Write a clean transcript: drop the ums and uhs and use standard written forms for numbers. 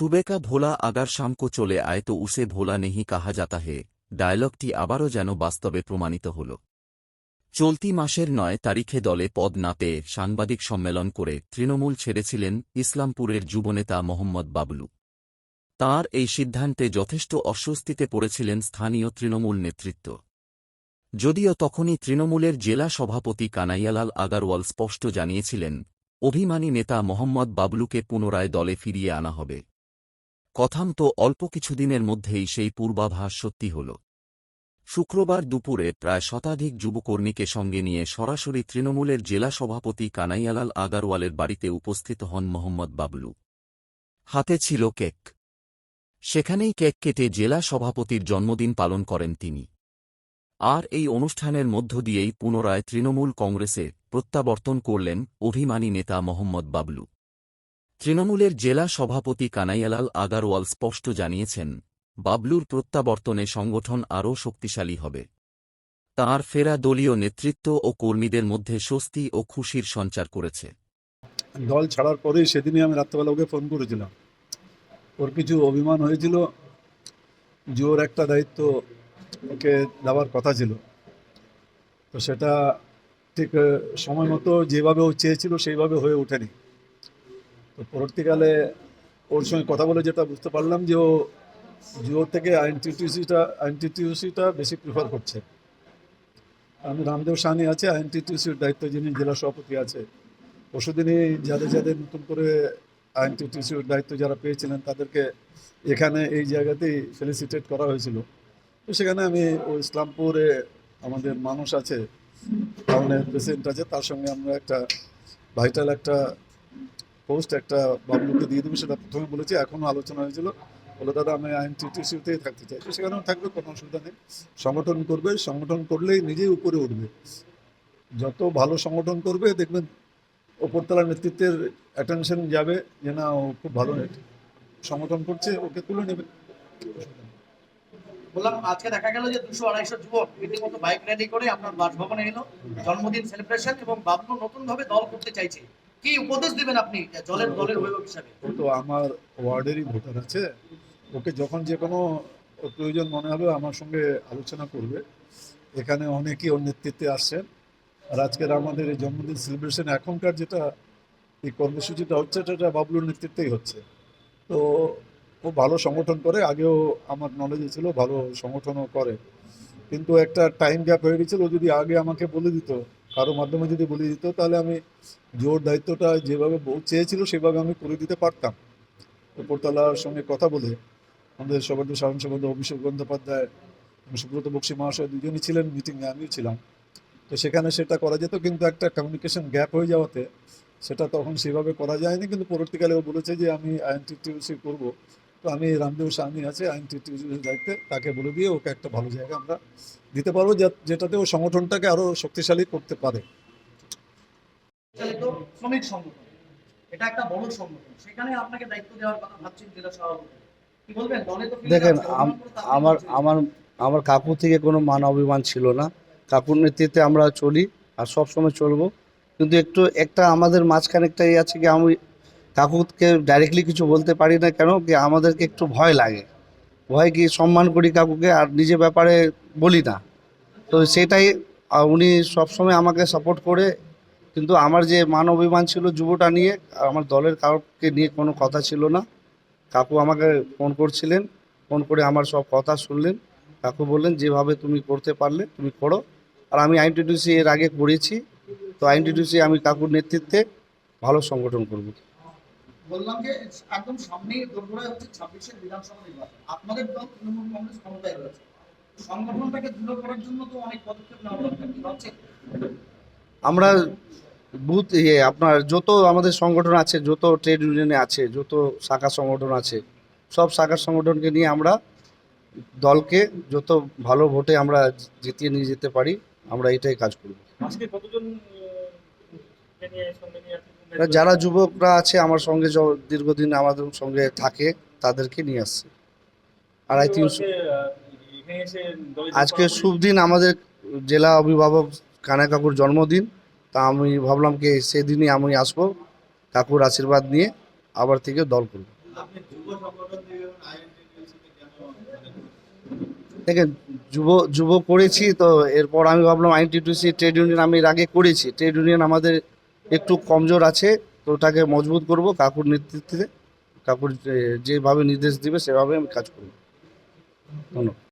सुबह का भोला अगर शाम को चले आए तो उसे भोला नहीं कहा जाता है ডায়লগটি আবারও যেন বাস্তবে প্রমাণিত হল। চলতি মাসের ৯ তারিখে দলে পদ না পেয়ে সাংবাদিক সম্মেলন করে তৃণমূল ছেড়েছিলেন ইসলামপুরের যুবনেতা মোহাম্মদ বাবলু। তাঁর এই সিদ্ধান্তে যথেষ্ট অস্বস্তিতে পড়েছিলেন স্থানীয় তৃণমূল নেতৃত্ব। যদিও তখনই তৃণমূলের জেলা সভাপতি কানাইয়ালাল আগারওয়াল স্পষ্ট জানিয়েছিলেন, অভিমানী নেতা মোহাম্মদ বাবলুকে পুনরায় দলে ফিরিয়ে আনা হবে। কথামতো অল্প কিছুদিনের মধ্যেই সেই পূর্বাভাস সত্যি হল। শুক্রবার দুপুরে প্রায় শতাধিক যুবকর্মীকে সঙ্গে নিয়ে সরাসরি তৃণমূলের জেলা সভাপতি কানাইয়ালাল আগারওয়ালের বাড়িতে উপস্থিত হন মোহাম্মদ বাবলু। হাতে ছিল কেক। সেখানেই কেক কেটে জেলা সভাপতির জন্মদিন পালন করেন তিনি। আর এই অনুষ্ঠানের মধ্য দিয়েই পুনরায় তৃণমূল কংগ্রেসে প্রত্যাবর্তন করলেন অভিমানী নেতা মোহাম্মদ বাবলু। তৃণমূলের জেলা সভাপতি কানাইয়ালাল আগারওয়াল স্পষ্ট জানিয়েছেন, বাবলুর প্রত্যাবর্তনে সংগঠন আরও শক্তিশালী হবে। তাঁর ফেরা দলীয় নেতৃত্ব ও কর্মীদের মধ্যে স্বস্তি ও খুশির সঞ্চার করেছে। দল ছাড়ার পরেই সেদিনই আমি রাত্রেবেলা ওকে ফোন করেছিলাম। ওর কিছু অভিমান হয়েছিল যে ওর একটা দায়িত্ব ওকে দেওয়ার কথা ছিল, তো সেটা ঠিক সময় মতো যেভাবে ও চেয়েছিল সেইভাবে হয়ে ওঠেনি। তো পরবর্তীকালে ওর সঙ্গে কথা বলে যেটা বুঝতে পারলাম যে ও জিওর থেকে আইএনটিটিউসিটা বেশি প্রিফার করছে। আমি রামদেব সাহানি আছে আইএনটিটিউসির দায়িত্ব, যিনি জেলা সভাপতি আছে। পরশুদিনই যাদের নতুন করে আইএনটিটিউসির দায়িত্ব যারা পেয়েছিলেন তাদেরকে এখানে এই জায়গাতেই ফেলিসিটেট করা হয়েছিল। তো সেখানে আমি ওই ইসলামপুরে আমাদের মানুষ আছে, টাউনের প্রেসিডেন্ট আছে, তার সঙ্গে আমরা একটা ভাইটাল একটা পোস্ট একটা বাবলুকে দিয়ে দেবো, সেটা প্রথমে বলেছি। এখনও আলোচনা হয়েছিল, বলে দাদা আমি আইএনটিটিউসিতেই থাকতে চাই। তো সেখানেও থাকবে, কোনো অসুবিধা নেই। সংগঠন করবে, সংগঠন করলেই নিজেই উপরে উঠবে। যত ভালো সংগঠন করবে দেখবেন ওপরতলার নেতৃত্বের অ্যাটেনশন যাবে যে না ও খুব ভালো সংগঠন করছে, ওকে তুলে নেবে। বললাম আজকে দেখা গেল যে 200-250 যুবক রীতিমতো বাইক র্যালি করে আপনার বাসভবনে এলো, জন্মদিন সেলিব্রেশন, এবং বাবলু নতুন ভাবে দল করতে চাইছে। কি উপদেশ দিবেন আপনি দলের অভিভাবক হিসাবে? ও তো আমার ওয়ার্ডেরই ভোটার আছে, ওকে যখন যে কোনো প্রয়োজন মনে হবে আমার সঙ্গে আলোচনা করবে। এখানে অনেকেই ওর নেতৃত্বে আসছেন। আর আজকের আমাদের এই জন্মদিন সেলিব্রেশন এখনকার যেটা এই কর্মসূচিটা হচ্ছে, এটা বাবলুর নেতৃত্বেই হচ্ছে। তো ও ভালো সংগঠন করে, আগেও আমার নলেজে ছিল ভালো সংগঠনও করে, কিন্তু একটা টাইম গ্যাপ হয়ে গেছিলো। যদি আগে আমাকে বলে দিত, কারো মাধ্যমে যদি বলে দিত, তাহলে আমি জোর দায়িত্বটা যেভাবে চেয়েছিল সেভাবে আমি করে দিতে পারতাম। উপরতলার সঙ্গে কথা বলে আমাদের সভাপতি সাধারণ সম্পাদক অভিষেক বন্দ্যোপাধ্যায়, সুব্রত বক্সী মহাশয় দুজনই ছিলেন মিটিংয়ে, আমিও ছিলাম। তো সেখানে সেটা করা যেত, কিন্তু একটা কমিউনিকেশন গ্যাপ হয়ে যাওয়াতে সেটা তখন সেভাবে করা যায়নি। কিন্তু পরবর্তীকালে ও বলেছে যে আমি আইএনটিটিউসি করবো। তো আমি রামদেব সাহানি আছে আইএনটিটিউসির দায়িত্বে, তাকে বলে দিয়ে ওকে একটা ভালো জায়গা আমরা দিতে পারবো, যেটাতে ও সংগঠনটাকে আরও শক্তিশালী করতে পারে। শ্রমিক সংগঠন, এটা একটা বড় সংগঠন, সেখানে আপনাকে দায়িত্ব দেওয়ার কথা ভাবছেন জেলা সভাপতি, কি বলবেন? দলে তো দেখেন, আমার আমার আমার কাকু থেকে কোনো মান অভিমান ছিল না। কাকুর নেতৃত্বে আমরা চলি আর সব সময় চলবো। কিন্তু একটা আমাদের মাঝখানে একটা আছে কি, আমি কাকুকে ডাইরেক্টলি কিছু বলতে পারি না। কেন কি, আমাদেরকে একটু ভয় লাগে। ভয় কি, সম্মান করি কাকুকে আর নিজের ব্যাপারে বলি না। তো সেটাই উনি সবসময় আমাকে সাপোর্ট করে। কিন্তু আমার যে মান অভিমান ছিল যুবটা নিয়ে, আমার দলের কাউকে নিয়ে কোনো কথা ছিল না। কাকু আমাকে ফোন করছিলেন, ফোন করে আমার সব কথা শুনলেন। কাকু বললেন যেভাবে তুমি করতে পারলে তুমি করো। আর আমি আইএনটিটিউসি এর আগে করেছি, তো আইএনটিটিউসি আমি কাকুর নেতৃত্বে ভালো সংগঠন করব। বললাম যে একদম সামনেই দোরগোড়ায় হচ্ছে 26-এর বিধানসভা নির্বাচন, আপনাদের দল তৃণমূল কংগ্রেস ক্ষমতায় রয়েছে, সংগঠনটাকে দৃঢ় করার জন্য তো অনেক পদক্ষেপ নেওয়া দরকার, কি ভাবছেন? আমরা বুথ আপনার যত আমাদের সংগঠন আছে, যত ট্রেড ইউনিয়নে আছে, যত শাখা সংগঠন আছে, সব শাখা সংগঠনকে নিয়ে আমরা দলকে যত ভালো ভোটে আমরা জিতিয়ে নিয়ে যেতে পারি, আমরা এটাই কাজ করব। আজকে কতজন যারা যুবকরা আছে আমার সঙ্গে, দীর্ঘদিন আমাদের সঙ্গে থাকে, তাদেরকে নিয়ে আসছে। 250-300। আজকে শুভ দিন, আমাদের জেলা অভিভাবক কানা কাকুর জন্মদিন। তা আমি ভাবলাম কি সেদিনই আমি আসবো, কাকুর আশীর্বাদ নিয়ে আবার থেকে দল করব। দেখেন, যুব করেছি তো, এরপর আমি ভাবলাম আইএনটিটিউসি ট্রেড ইউনিয়ন আমি এর আগে করেছি, ট্রেড ইউনিয়ন আমাদের একটু কমজোর আছে, তো ওটাকে মজবুত করব কাকুর নেতৃত্বে। কাকুর যেভাবে নির্দেশ দিবে সেভাবে আমি কাজ করব। ধন্যবাদ।